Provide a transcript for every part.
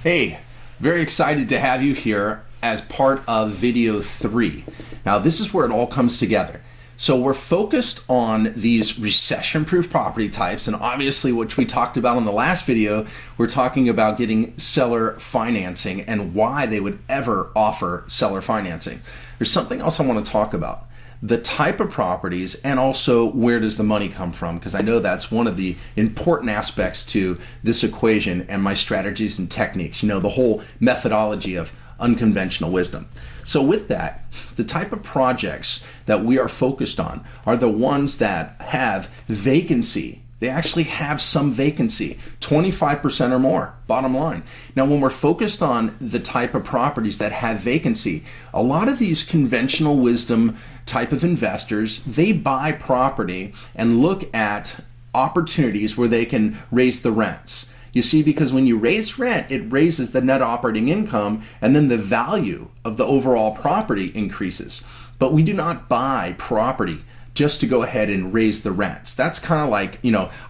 Hey, very excited to have you here as part of video 3. Now, this is where it all comes together. So we're focused on these recession-proof property types, and obviously, which we talked about in the last video, we're talking about getting seller financing and why they would ever offer seller financing. There's something else I want to talk about. The type of properties, and also where does the money come from, because I know that's one of the important aspects to this equation and my strategies and techniques, the whole methodology of unconventional wisdom. So with that, the type of projects that we are focused on are the ones that have vacancy. They actually have some vacancy, 25% or more, bottom line. Now, when we're focused on the type of properties that have vacancy, a lot of these conventional wisdom type of investors, they buy property and look at opportunities where they can raise the rents. You see, because when you raise rent, it raises the net operating income, and then the value of the overall property increases. But we do not buy property just to go ahead and raise the rents. That's kind of like,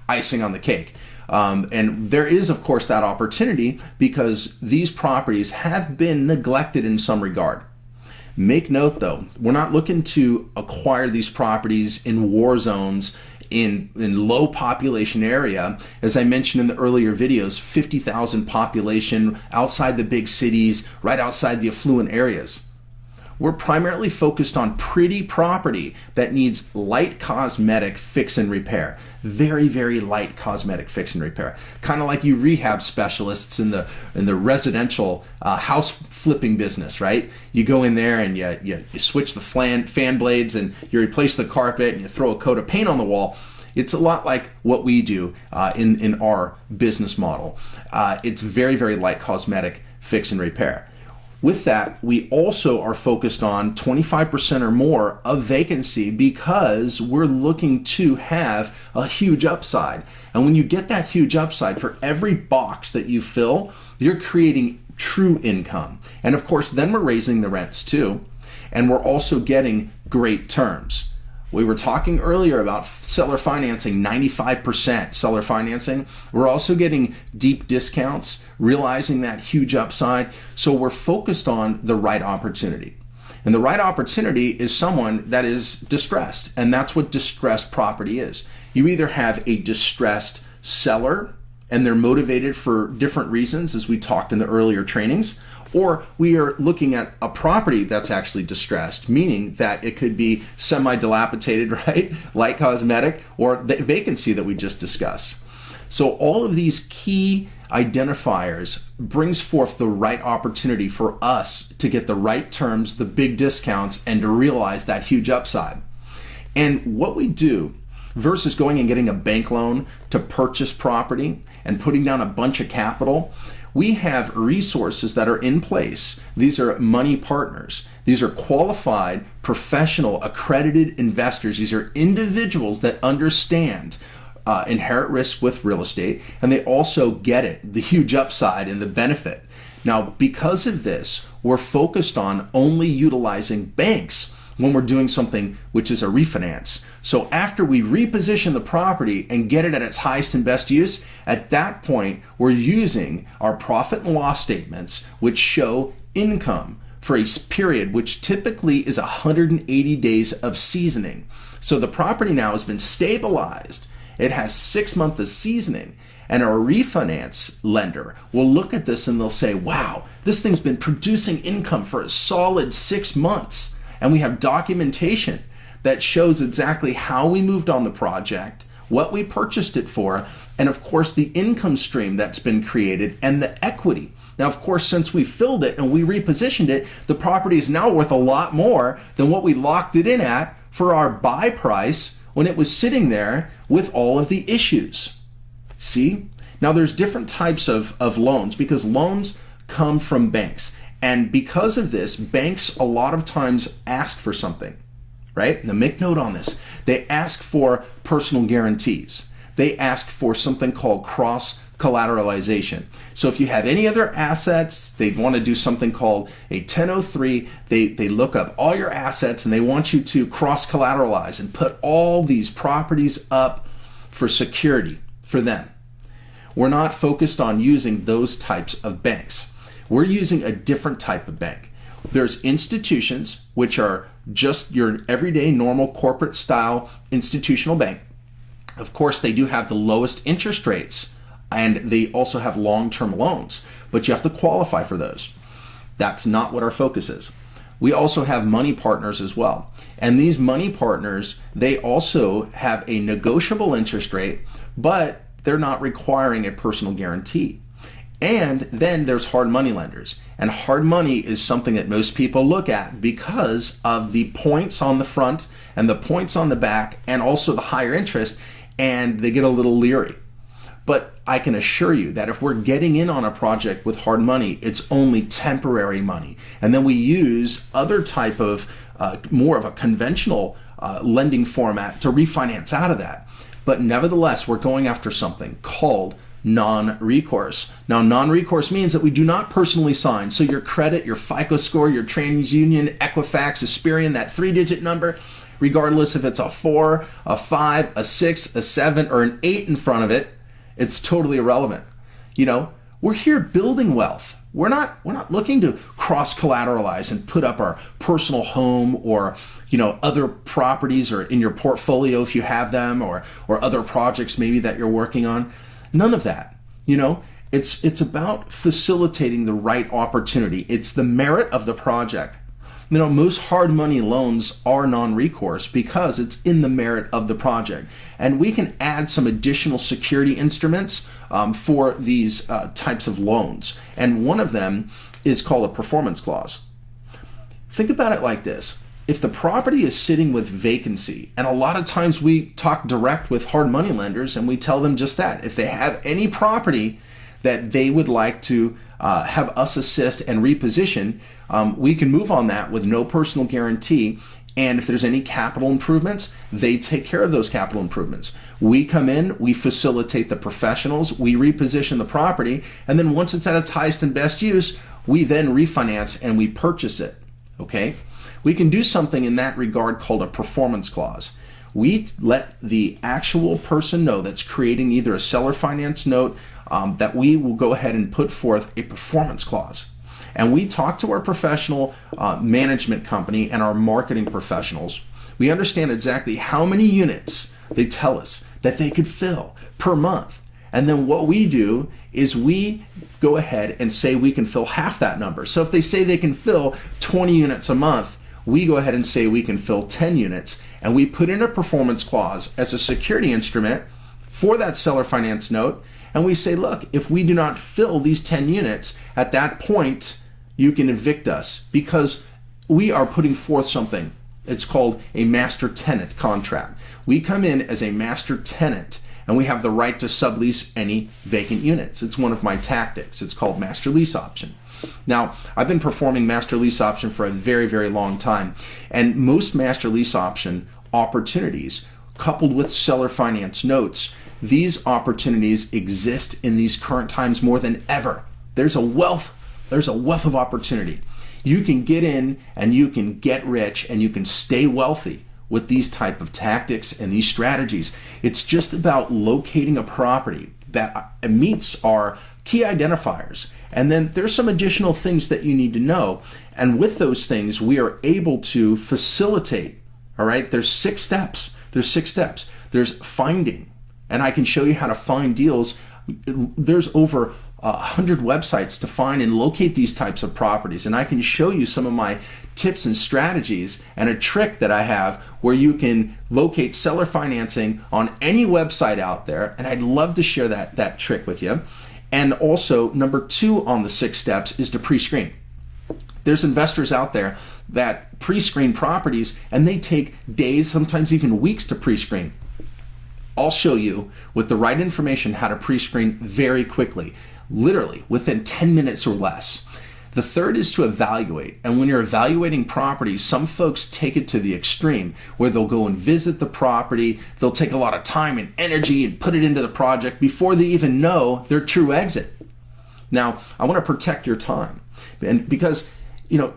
icing on the cake. And there is, of course, that opportunity because these properties have been neglected in some regard. Make note, though, we're not looking to acquire these properties in war zones, in low population area. As I mentioned in the earlier videos, 50,000 population outside the big cities, right outside the affluent areas. We're primarily focused on pretty property that needs light cosmetic fix and repair. Very, very light cosmetic fix and repair. Kind of like you rehab specialists in the residential house flipping business, right? You go in there and you switch the fan blades and you replace the carpet and you throw a coat of paint on the wall. It's a lot like what we do in our business model. It's very, very light cosmetic fix and repair. With that, we also are focused on 25% or more of vacancy because we're looking to have a huge upside. And when you get that huge upside, for every box that you fill, you're creating true income. And of course, then we're raising the rents too. And we're also getting great terms. We were talking earlier about seller financing, 95% seller financing. We're also getting deep discounts, realizing that huge upside. So we're focused on the right opportunity. And the right opportunity is someone that is distressed. And that's what distressed property is. You either have a distressed seller and they're motivated for different reasons, as we talked in the earlier trainings, or we are looking at a property that's actually distressed, meaning that it could be semi-dilapidated, right? Light cosmetic, or the vacancy that we just discussed. So all of these key identifiers brings forth the right opportunity for us to get the right terms, the big discounts, and to realize that huge upside. And what we do versus going and getting a bank loan to purchase property and putting down a bunch of capital, we have resources that are in place. These are money partners. These are qualified, professional, accredited investors. These are individuals that understand inherent risk with real estate, and they also get it, the huge upside and the benefit. Now, because of this, we're focused on only utilizing banks when we're doing something which is a refinance. So after we reposition the property and get it at its highest and best use, at that point, we're using our profit and loss statements, which show income for a period which typically is 180 days of seasoning. So the property now has been stabilized. It has 6 months of seasoning. And our refinance lender will look at this and they'll say, wow, this thing's been producing income for a solid 6 months. And we have documentation that shows exactly how we moved on the project, what we purchased it for, and of course the income stream that's been created and the equity. Now, of course, since we filled it and we repositioned it, the property is now worth a lot more than what we locked it in at for our buy price when it was sitting there with all of the issues. See? Now, there's different types of loans because loans come from banks. And because of this, banks a lot of times ask for something, right? Now make note on this. They ask for personal guarantees. They ask for something called cross-collateralization. So if you have any other assets, they want to do something called a 1003. They look up all your assets and they want you to cross-collateralize and put all these properties up for security for them. we're not focused on using those types of banks. We're using a different type of bank. There's institutions, which are just your everyday normal corporate style institutional bank. Of course, they do have the lowest interest rates, and they also have long-term loans, but you have to qualify for those. That's not what our focus is. We also have money partners as well. And these money partners, they also have a negotiable interest rate, but they're not requiring a personal guarantee. And then there's hard money lenders. And hard money is something that most people look at because of the points on the front and the points on the back and also the higher interest, and they get a little leery. But I can assure you that if we're getting in on a project with hard money, it's only temporary money. And then we use other type of more of a conventional lending format to refinance out of that. But nevertheless, we're going after something called non-recourse. Now, non-recourse means that we do not personally sign. So your credit, your FICO score, your TransUnion, Equifax, Experian, that 3-digit number, regardless if it's a 4, a 5, a 6, a 7, or an 8 in front of it, it's totally irrelevant. You know, we're here building wealth. We're not looking to cross-collateralize and put up our personal home or, you know, other properties or in your portfolio if you have them, or other projects maybe that you're working on. None of that. You know, it's about facilitating the right opportunity. It's the merit of the project. You know, most hard money loans are non-recourse because it's in the merit of the project. And we can add some additional security instruments for these types of loans. And one of them is called a performance clause. Think about it like this. If the property is sitting with vacancy, and a lot of times we talk direct with hard money lenders and we tell them just that. If they have any property that they would like to have us assist and reposition, we can move on that with no personal guarantee. And if there's any capital improvements, they take care of those capital improvements. We come in, we facilitate the professionals, we reposition the property, and then once it's at its highest and best use, we then refinance and we purchase it, okay? We can do something in that regard called a performance clause. We let the actual person know that's creating either a seller finance note that we will go ahead and put forth a performance clause. And we talk to our professional management company and our marketing professionals. We understand exactly how many units they tell us that they could fill per month. And then what we do is we go ahead and say we can fill half that number. So if they say they can fill 20 units a month, we go ahead and say we can fill 10 units, and we put in a performance clause as a security instrument for that seller finance note. And we say, look, if we do not fill these 10 units, at that point, you can evict us because we are putting forth something. It's called a master tenant contract. We come in as a master tenant and we have the right to sublease any vacant units. It's one of my tactics. It's called master lease option. Now, I've been performing master lease option for a very, very long time. And most master lease option opportunities, coupled with seller finance notes, these opportunities exist in these current times more than ever. There's a wealth of opportunity. You can get in and you can get rich and you can stay wealthy with these type of tactics and these strategies. It's just about locating a property that meets our key identifiers. And then there's some additional things that you need to know. And with those things, we are able to facilitate, all right? There's 6 steps. There's finding, and I can show you how to find deals. There's over 100 websites to find and locate these types of properties. And I can show you some of my tips and strategies and a trick that I have where you can locate seller financing on any website out there. And I'd love to share that trick with you. And also, number 2 on the 6 steps is to pre-screen. There's investors out there that pre-screen properties and they take days, sometimes even weeks to pre-screen. I'll show you with the right information how to pre-screen very quickly, literally within 10 minutes or less. The third is to evaluate. And when you're evaluating properties, some folks take it to the extreme where they'll go and visit the property. They'll take a lot of time and energy and put it into the project before they even know their true exit. Now, I want to protect your time, and because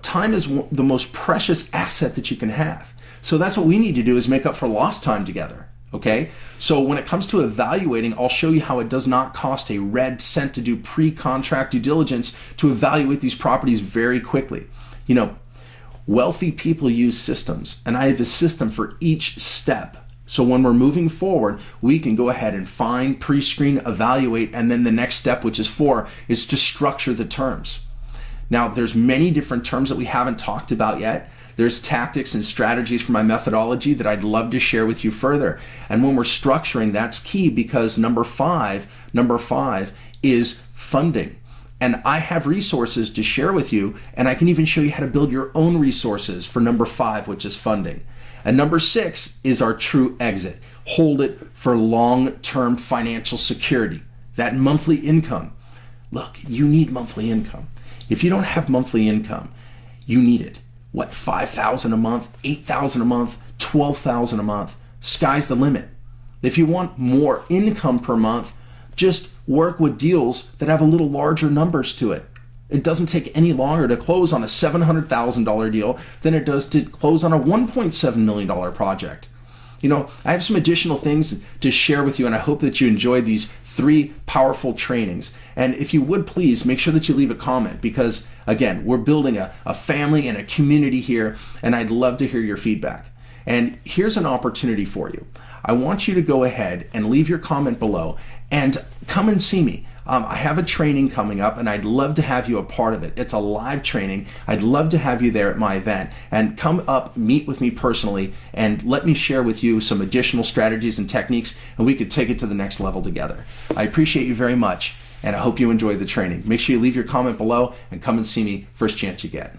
time is the most precious asset that you can have. So that's what we need to do, is make up for lost time together. Okay, so when it comes to evaluating, I'll show you how it does not cost a red cent to do pre-contract due diligence to evaluate these properties very quickly. You know, wealthy people use systems, and I have a system for each step. So when we're moving forward, we can go ahead and find, pre-screen, evaluate, and then the next step, which is 4, is to structure the terms. Now, there's many different terms that we haven't talked about yet. There's tactics and strategies for my methodology that I'd love to share with you further. And when we're structuring, that's key, because number five is funding. And I have resources to share with you, and I can even show you how to build your own resources for number 5, which is funding. And number 6 is our true exit. Hold it for long-term financial security. That monthly income. Look, you need monthly income. If you don't have monthly income, you need it. What, $5,000 a month, $8,000 a month, $12,000 a month? Sky's the limit. If you want more income per month, just work with deals that have a little larger numbers to it. It doesn't take any longer to close on a $700,000 deal than it does to close on a $1.7 million project. You know, I have some additional things to share with you, and I hope that you enjoyed these 3 powerful trainings. And if you would, please make sure that you leave a comment, because again, we're building a family and a community here, and I'd love to hear your feedback. And here's an opportunity for you. I want you to go ahead and leave your comment below and come and see me. I have a training coming up, and I'd love to have you a part of it. It's a live training. I'd love to have you there at my event, and come up, meet with me personally, and let me share with you some additional strategies and techniques, and we could take it to the next level together. I appreciate you very much, and I hope you enjoy the training. Make sure you leave your comment below and come and see me first chance you get.